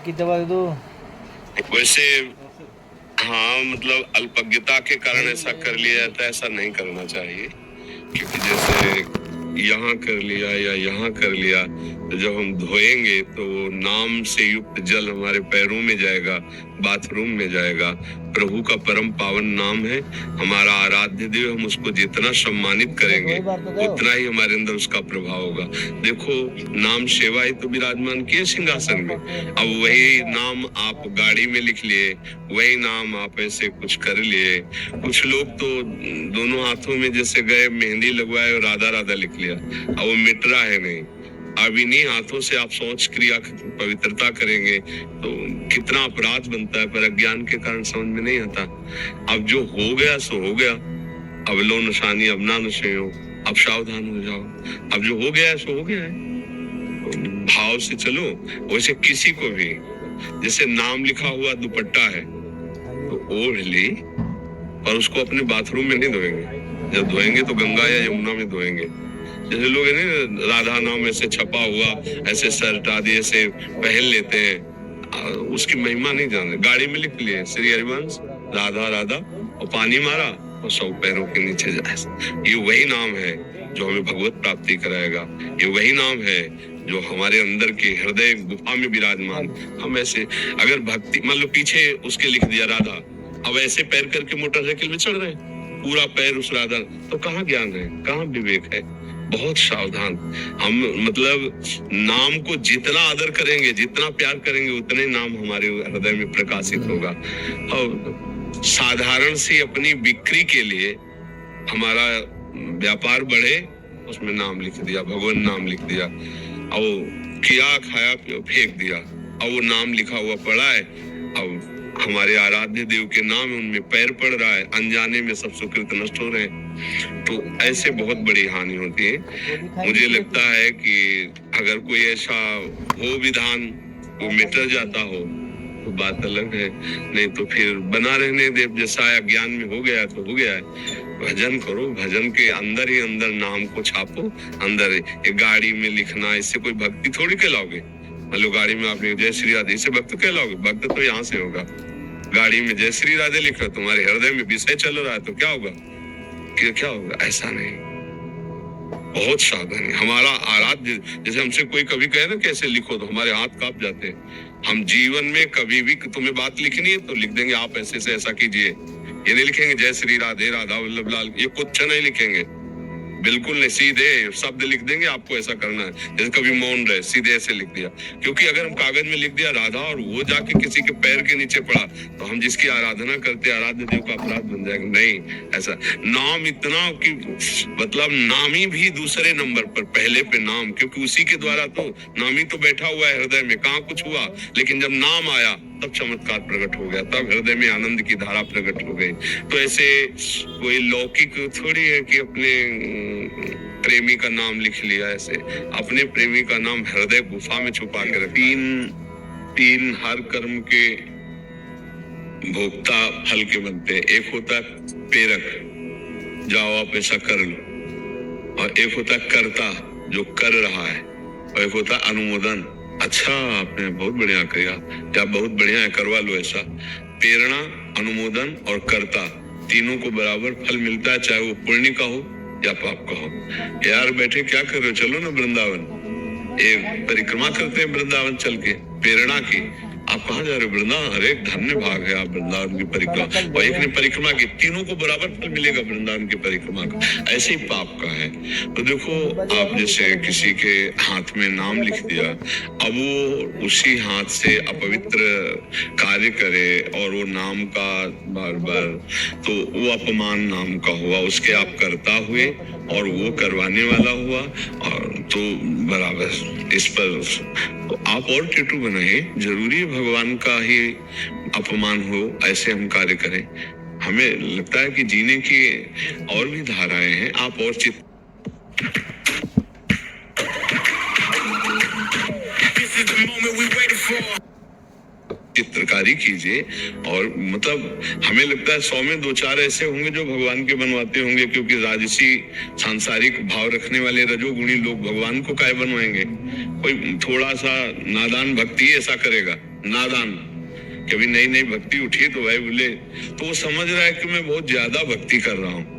की दवा दे दो। वैसे हाँ, मतलब अल्पज्ञता के कारण ऐसा कर लिया जाता है, ऐसा नहीं करना चाहिए। क्योंकि जैसे यहाँ कर लिया या यहाँ कर लिया, तो जब हम धोएंगे तो नाम से युक्त जल हमारे पैरों में जाएगा, बाथरूम में जाएगा। प्रभु का परम पावन नाम है, हमारा आराध्य देव। हम उसको जितना सम्मानित करेंगे उतना ही हमारे अंदर उसका प्रभाव होगा। देखो, नाम सेवा ही तो विराजमान किए सिंहासन में। अब वही नाम आप गाड़ी में लिख लिए, वही नाम आप ऐसे कुछ कर लिए। कुछ लोग तो दोनों हाथों में जैसे गए, मेहंदी लगवाए और राधा राधा लिख लिया। अब वो मिट रहा है नहीं। अब इन्हीं हाथों से आप सोच क्रिया पवित्रता करेंगे तो कितना अपराध बनता है, पर अज्ञान के कारण समझ में नहीं आता। अब जो हो गया सो हो गया। अब लो निशानी अब ना नशे हो, अब सावधान हो जाओ। अब जो हो गया है सो हो गया है, भाव से चलो। वैसे किसी को भी जैसे नाम लिखा हुआ दुपट्टा है तो ओढ़ ली, और उसको अपने बाथरूम में नहीं धोएंगे। जब धोएंगे तो गंगा या यमुना में धोएंगे। जैसे लोग है ना, राधा नाम ऐसे छपा हुआ, ऐसे शर्ट आदि ऐसे पहन लेते हैं, उसकी महिमा नहीं जानते। गाड़ी में लिख लिए श्री हरिवंश राधा राधा, और पानी मारा और सब पैरों के नीचे जाए। ये वही नाम है जो हमें भगवत प्राप्ति कराएगा। ये वही नाम है जो हमारे अंदर के हृदय गुफा में विराजमान। हम ऐसे अगर भक्ति मान लो पीछे उसके लिख दिया राधा, अब ऐसे पैर करके मोटरसाइकिल में चढ़ रहे हैं, पूरा पैर उस राधा, तो कहाँ ज्ञान है, कहाँ विवेक है। बहुत सावधान। हम मतलब नाम को जितना आदर करेंगे, जितना प्यार करेंगे, उतने नाम हमारे हृदय में प्रकाशित होगा। और साधारण सी अपनी बिक्री के लिए हमारा व्यापार बढ़े, उसमें नाम लिख दिया, भगवान नाम लिख दिया, और किया खाया फेंक दिया, अब वो नाम लिखा हुआ पड़ा है। अब हमारे आराध्य देव के नाम है, उनमें पैर पड़ रहा है, अनजाने में सब सुकृत नष्ट हो रहे हैं। तो ऐसे बहुत बड़ी हानि होती है। मुझे लगता है कि अगर कोई ऐसा हो विधान वो मिट जाता हो तो बात अलग है, नहीं तो फिर बना रहने दे। जैसा ज्ञान में हो गया तो हो गया है। भजन करो, भजन के अंदर ही अंदर नाम को छापो। अंदर ये गाड़ी में लिखना, इससे कोई भक्ति थोड़ी कहलाओगे। मतलब गाड़ी में आपने जय श्री राधे, इससे भक्त कहलाओगे? भक्त तो यहाँ से होगा। गाड़ी में जय श्री राधे लिखा, तुम्हारे हृदय में विषय चल रहा है तो क्या होगा? क्या होगा? ऐसा नहीं। बहुत सावधानी। हमारा आराध्य, जैसे हमसे कोई कभी कहे ना कैसे लिखो, तो हमारे हाथ कांप जाते हैं। हम जीवन में कभी भी तुम्हें बात लिखनी है तो लिख देंगे आप ऐसे से ऐसा कीजिए। ये नहीं लिखेंगे जय श्री राधे राधा वल्लभ लाल, ये कुछ नहीं लिखेंगे, बिल्कुल नहीं। सीधे शब्द लिख देंगे आपको ऐसा करना है। जैसे कभी मौन रहे, सीधे ऐसे लिख दिया। क्योंकि अगर हम कागज में लिख दिया राधा और वो जाके किसी के पैर के नीचे पड़ा तो हम जिसकी आराधना करते आराध्य देव का अपराध बन जाएगा। नहीं, ऐसा नाम इतना कि मतलब नामी भी दूसरे नंबर पर, पहले पे नाम, क्योंकि उसी के द्वारा तो नामी तो बैठा हुआ है हृदय में, कहाँ कुछ हुआ, लेकिन जब नाम आया तब चमत्कार प्रकट हो गया, तब हृदय में आनंद की धारा प्रकट हो गई। तो ऐसे कोई लौकिक थोड़ी है कि अपने प्रेमी का नाम लिख लिया, ऐसे अपने प्रेमी का नाम हृदय गुफा में छुपा के रख। तीन हर कर्म के भोक्ता फल के बनते हैं। एक होता प्रेरक, जाओ आप ऐसा कर लो, और एक होता कर्ता जो कर रहा है, और एक होता अनुमोदन, अच्छा आपने बहुत बढ़िया किया या बहुत बढ़िया है, करवा लो ऐसा। प्रेरणा, अनुमोदन और कर्ता, तीनों को बराबर फल मिलता है, चाहे वो पुण्य का हो या पाप का हो। यार बैठे क्या कर रहे हो, चलो ना वृंदावन, एक परिक्रमा करते हैं वृंदावन चल के। प्रेरणा की, आप कहाँ जा रहे हो? वृंदावन। अरे धन्य भाग है आप वृंदावन की परिक्रमा, और एक ने परिक्रमा की, तीनों को बराबर फल मिलेगा वृंदावन की परिक्रमा का। ऐसे ही पाप का है। तो देखो, आप जैसे किसी के हाथ में नाम लिख दिया, अब वो उसी हाथ से अपवित्र कार्य करे और वो नाम का बार बार, तो वो अपमान नाम का हुआ, उसके आप कर्ता हुए और वो करवाने वाला हुआ, और तो बराबर इस पर तो आप और टेटू बनाए। जरूरी है भगवान का ही अपमान हो, ऐसे हम कार्य करें? हमें लगता है कि जीने की और भी धाराएं हैं, आप और चित्रकारी कीजिए। और मतलब हमें लगता है 100 में 2-4 ऐसे होंगे जो भगवान के बनवाते होंगे, क्योंकि राजसी सांसारिक भाव रखने वाले रजोगुणी लोग भगवान को काय बनवाएंगे? कोई थोड़ा सा नादान भक्ति ऐसा करेगा? नादान, कभी नई नई भक्ति उठी तो भाई बोले, तो वो समझ रहा है कि मैं बहुत ज्यादा भक्ति कर रहा हूँ,